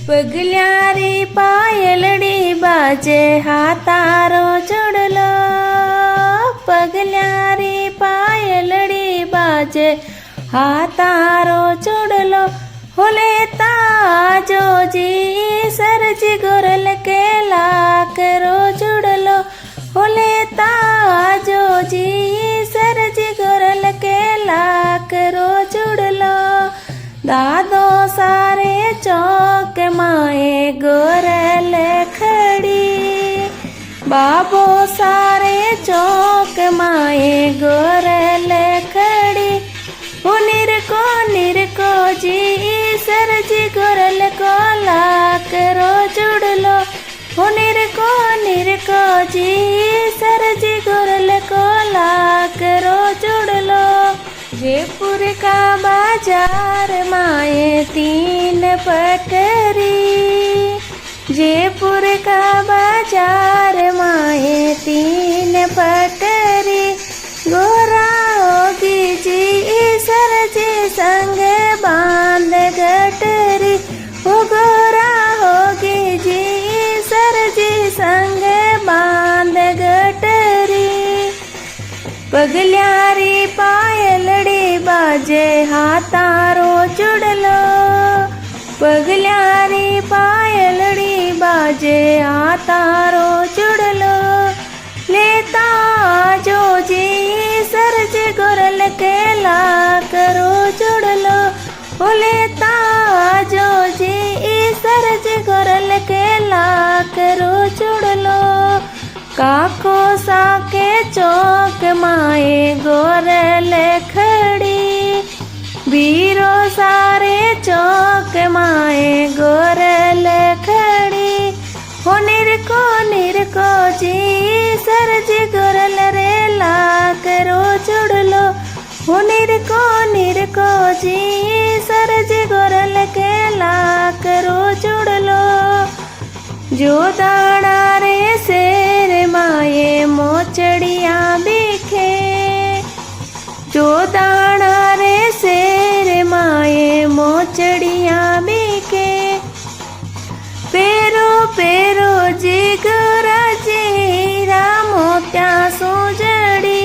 पगल्यारी पायलडी बाजे हातारो चुड़लो। पगल्यारी पायलडी बाजे हातारो चुड़लो। होले ताजो जी सरजी गोरल के लाकरो जुड़लो। होले ताजो जी सरजी गोरल के लाकरो जुड़लो। दादो सारे चौक माए गोरल खड़ी। बाबो सारे चौक माए गोरल खड़ी। हो निरको जी सरजी गोरल को लाकरो जुड़लो। हो निरको जी सरजी गोरल को लाकरो जुड़लो। जयपुर का बाजार माए तीन पटरी। जयपुर का बाजार माए तीन पटरी। गोरा होगी जी सरजी संग बांध गटरी। वो गोरा होगी जी सरजी संग बांध गटरी। पगल्यारी पायलडी बाजे हातारो चुड़लो। पगल्यारी पायलडी बाजे हातारो चुड़लो। लेता जो जी सरजी गोरल के लाकरो जुड़लो। ओ लेता जो जी सरजी गोरल के लाकरो जुड़लो। काको साके चौक माए गोरल खड़ी। बीरो सारे चौक माए गोरल खड़ी। हो निरको जी सरजी गोरल रे लाकरो जुड़लो। हो निरको जी सरजी गोरल के लाकरो जुड़लो। जो दाना रे शेर माए मोचड़िया बिखे। जो दाना रे शेर माए मोचड़िया बिखे। पेरो पेरो जिगरा जीरा मोत्या सुजड़ी।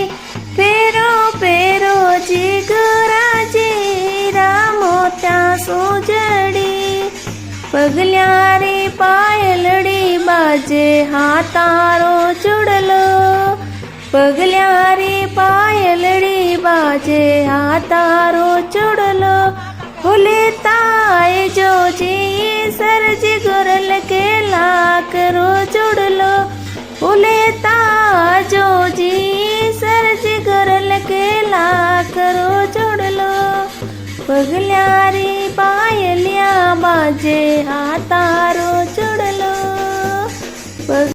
पेरो पेरो जिगरा जीरा मोत्या सुजड़ी। पगल्यारी पायलडी बाजे हातारो चुड़लो। पगल्यारी पायलडी बाजे हातारो चुड़लो। होले ताए जो जी सरजी गोरल के लाकरो जुड़लो। होले ताजो जी सरजी गोरल के लाकरो जुड़लो। पगल्यारी